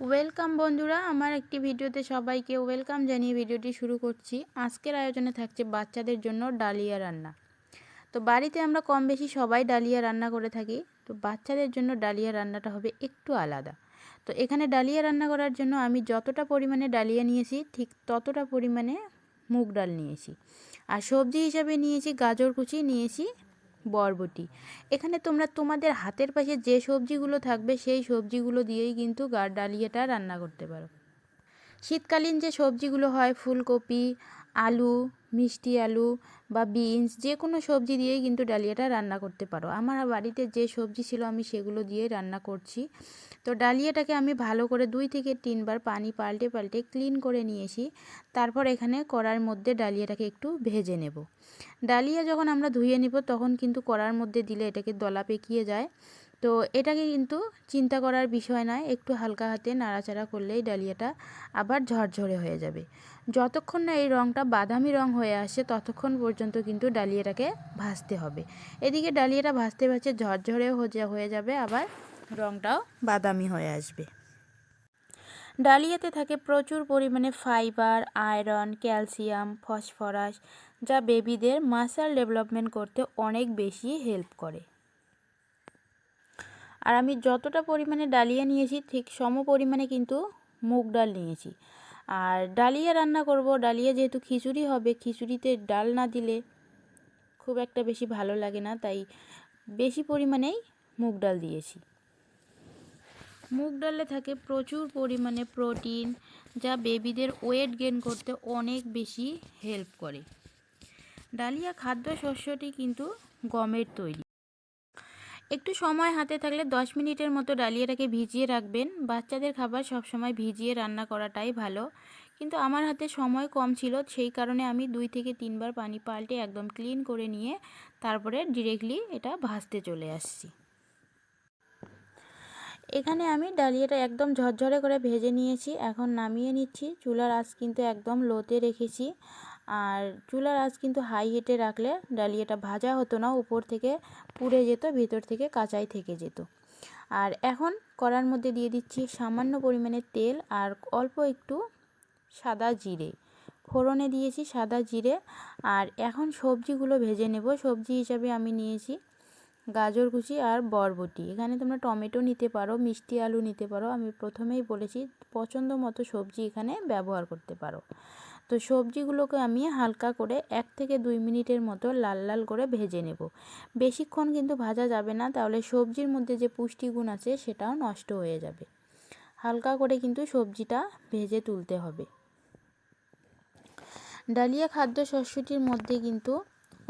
Welcome বন্ধুরা, আমার একটি ভিডিওতে সবাইকে ওয়েলকাম জানিয়ে ভিডিওটি শুরু করছি। আজকের আয়োজনে থাকছে বাচ্চাদের জন্য ডালিয়া রান্না। তো বাড়িতে আমরা কম বেশি সবাই ডালিয়া রান্না করে থাকি, তো বাচ্চাদের জন্য ডালিয়া রান্নাটা হবে একটু আলাদা। তো এখানে ডালিয়া রান্না করার জন্য আমি যতটা পরিমাণে ডালিয়া নিয়েছি ঠিক ততটা পরিমাণে মুগ ডাল নিয়েছি। আর সবজি হিসাবে নিয়েছি গাজর কুচি, নিয়েছি বরবটি। এখানে তোমরা তোমাদের হাতের পাশে যে সবজিগুলো থাকবে সেই সবজিগুলো দিয়েই কিন্তু ডালিয়াটা রান্না করতে পারো। শীতকালীন যে সবজিগুলো হয় ফুলকপি, আলু, মিষ্টি আলু বা বিনস, যে কোনো সবজি দিয়েই কিন্তু ডালিয়াটা রান্না করতে পারো। আমার বাড়িতে যে সবজি ছিল আমি সেগুলো দিয়েই রান্না করছি। তো ডালিয়াটাকে আমি ভালো করে 2 থেকে 3 বার পানি পাল্টে পাল্টে ক্লিন করে নিয়েছি। তারপর এখানে কড়ার মধ্যে ডালিয়াটাকে একটু ভেজে নেব। ডালিয়া যখন আমরা ধুয়ে নিব তখন কিন্তু কড়ার মধ্যে দিলে এটাকে দলা পেকিয়ে যায়। তো এটাকে কিন্তু চিন্তা করার বিষয় নয়, একটু হালকা হাতে নাড়াচাড়া করলেই ডালিয়াটা আবার ঝরঝরে হয়ে যাবে। যতক্ষণ না এই রঙটা বাদামি রং হয়ে আসে ততক্ষণ পর্যন্ত কিন্তু ডালিয়াটাকে ভাজতে হবে। এদিকে ডালিয়াটা ভাজতে ভাজতে ঝরঝরে হয়ে যাবে, আবার রঙটাও বাদামি হয়ে আসবে। ডালিয়াতে থাকে প্রচুর পরিমাণে ফাইবার, আয়রন, ক্যালসিয়াম, ফসফরাস, যা বেবিদের মাসল ডেভেলপমেন্ট করতে অনেক বেশি হেল্প করে। আর আমি যতটা পরিমাণে ডালিয়া নিয়েছি ঠিক সম পরিমাণে কিন্তু মুগ ডাল নিয়েছি। আর ডালিয়া রান্না করব, ডালিয়া যেহেতু খিচুড়ি হবে, খিচুড়িতে ডাল না দিলে খুব একটা বেশি ভালো লাগে না, তাই বেশি পরিমাণেই মুগ ডাল দিয়েছি। মুগ ডালে থাকে প্রচুর পরিমাণে প্রোটিন, যা বেবিদের ওয়েট গেইন করতে অনেক বেশি হেল্প করে। ডালিয়া খাদ্যশস্যটি কিন্তু গমের তৈরি। একটু সময় হাতে থাকলে 10 মিনিটের মতো ডালিয়াটাকে ভিজিয়ে রাখবেন। বাচ্চাদের খাবার সবসময় ভিজিয়ে রান্না করাটাই ভালো, কিন্তু আমার হাতে সময় কম ছিল, সেই কারণে আমি 2 থেকে 3 বার পানি পাল্টে একদম ক্লিন করে নিয়ে তারপরে ডিরেক্টলি এটা ভাজতে চলে আসছি। এখানে আমি ডালিয়াটা একদম ঝরঝরে করে ভেজে নিয়েছি, এখন নামিয়ে নিচ্ছি। চুলার আঁচ কিন্তু একদম লোতে রেখেছি, আর চুলার আঁচ কিন্তু হাই হিটে রাখলে ডালিয়াটা ভাজা হতো না, উপর থেকে পুড়ে যেত, ভিতর থেকে কাঁচাই থেকে যেত। আর এখন কড়ার মধ্যে দিয়ে দিচ্ছি সামান্য পরিমাণে তেল আর অল্প একটু সাদা জিরে। ফোড়নে দিয়েছি সাদা জিরে। আর এখন সবজিগুলো ভেজে নেব। সবজি হিসাবে আমি নিয়েছি গাজর কুচি আর বরবটি। এখানে তোমরা টমেটো নিতে পারো, মিষ্টি আলু নিতে পারো, আমি প্রথমেই বলেছি পছন্দ মতো সবজি এখানে ব্যবহার করতে পারো। তো সবজিগুলোকে আমি হালকা করে 1 থেকে 2 মিনিটের মতো লাল লাল করে ভেজে নেব। বেশিক্ষণ কিন্তু ভাজা যাবে না, তাহলে সবজির মধ্যে যে পুষ্টিগুণ আছে সেটাও নষ্ট হয়ে যাবে। হালকা করে কিন্তু সবজিটা ভেজে তুলতে হবে। ডালিয়া খাদ্যশস্যটির মধ্যে কিন্তু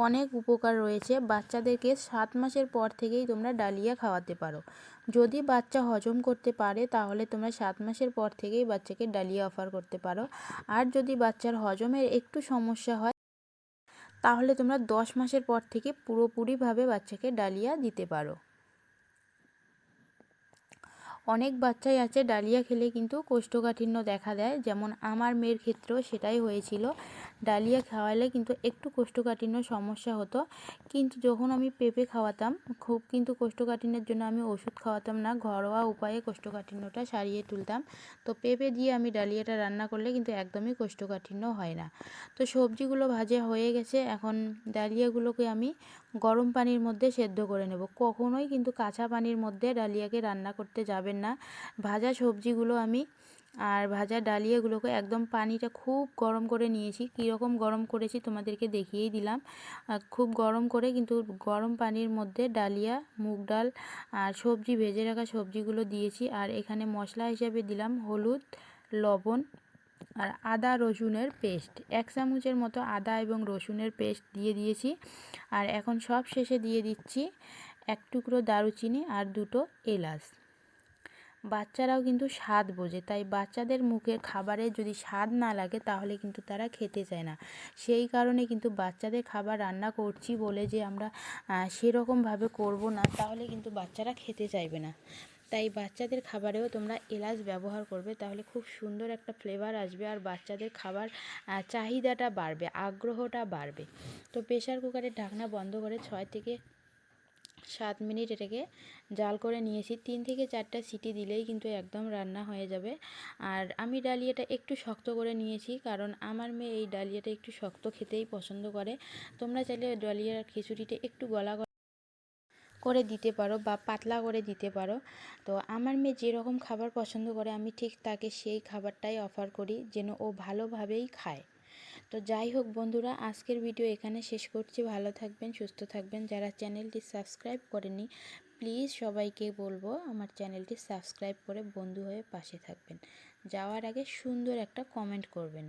অনেক উপকার রয়েছে। বাচ্চাদেরকে 7 মাসের পর থেকেই তোমরা ডালিয়া খাওয়াতে পারো। যদি বাচ্চা হজম করতে পারে তাহলে তোমরা 7 মাসের পর থেকেই বাচ্চাকে ডালিয়া অফার করতে পারো। আর যদি বাচ্চার হজমের একটু সমস্যা হয় তাহলে তোমরা 10 মাসের পর থেকে পুরোপুরিভাবে বাচ্চাকে ডালিয়া দিতে পারো। অনেক বাচ্চাই আছে ডালিয়া খেলে কিন্তু কোষ্ঠকাঠিন্য দেখা দেয়, যেমন আমার মেয়ের ক্ষেত্রেও সেটাই হয়েছিল। ডালিয়া খাওয়ালে কিন্তু একটু কোষ্ঠকাঠিন্য সমস্যা হতো, কিন্তু যখন আমি পেঁপে খাওয়াতাম খুব কিন্তু কোষ্ঠকাঠিন্যের জন্য আমি ওষুধ খাওয়াতাম না, ঘরোয়া উপায়ে কোষ্ঠকাঠিন্যটা সারিয়ে তুলতাম। তো পেঁপে দিয়ে আমি ডালিয়াটা রান্না করলে কিন্তু একদমই কোষ্ঠকাঠিন্য হয় না। তো সবজিগুলো ভাজা হয়ে গেছে, এখন ডালিয়াগুলোকে আমি গরম পানির মধ্যে সেদ্ধ করে নেব। কখনোই কিন্তু কাঁচা পানির মধ্যে ডালিয়াকে রান্না করতে যাবেন না। ভাজা সবজিগুলো আমি আর ভাজা ডালিয়াগুলোকে একদম পানিটা খুব গরম করে নিয়েছি। কীরকম গরম করেছি তোমাদেরকে দেখিয়েই দিলাম। খুব গরম করে কিন্তু গরম পানির মধ্যে ডালিয়া, মুগ ডাল আর সবজি, ভেজে রাখা সবজিগুলো দিয়েছি। আর এখানে মশলা হিসেবে দিলাম হলুদ, লবণ আর আদা রসুনের পেস্ট। 1 চামচের মতো আদা এবং রসুনের পেস্ট দিয়ে দিয়েছি। আর এখন সব শেষে দিয়ে দিচ্ছি 1 টুকরো দারুচিনি আর 2টো এলাচ। বাচ্চারাও কিন্তু স্বাদ বোঝে, তাই বাচ্চাদের মুখের খাবারে যদি স্বাদ না লাগে তাহলে কিন্তু তারা খেতে চায় না। সেই কারণে কিন্তু বাচ্চাদের খাবার রান্না করছি বলে যে আমরা সেরকমভাবে করব না, তাহলে কিন্তু বাচ্চারা খেতে চাইবে না। তাই বাচ্চাদের খাবারেও তোমরা এলাচ ব্যবহার করবে, তাহলে খুব সুন্দর একটা ফ্লেভার আসবে আর বাচ্চাদের খাবার চাহিদাটা বাড়বে, আগ্রহটা বাড়বে। তো প্রেসার কুকারের ঢাকনা বন্ধ করে 6 থেকে 7 মিনিট এটাকে জাল করে নিয়েছি। 3 থেকে 4টা সিটি দিলেই কিন্তু একদম রান্না হয়ে যাবে। আর আমি ডালিয়াটা একটু শক্ত করে নিয়েছি, কারণ আমার মেয়ে এই ডালিয়াটা একটু শক্ত খেতেই পছন্দ করে। তোমরা চাইলে ডালিয়ার খিচুড়িটা একটু গলা করে দিতে পারো বা পাতলা করে দিতে পারো। তো আমার মেয়ে যেরকম খাবার পছন্দ করে আমি ঠিক তাকে সেই খাবারটাই অফার করি, যেন ও ভালোভাবেই খায়। তো যাই হোক বন্ধুরা, আজকের ভিডিও এখানে শেষ করছি। ভালো থাকবেন, সুস্থ থাকবেন। যারা চ্যানেলটি সাবস্ক্রাইব করেনি প্লিজ সবাইকে বলবো আমার চ্যানেলটি সাবস্ক্রাইব করে বন্ধু হয়ে পাশে থাকবেন। যাওয়ার আগে সুন্দর একটা কমেন্ট করবেন।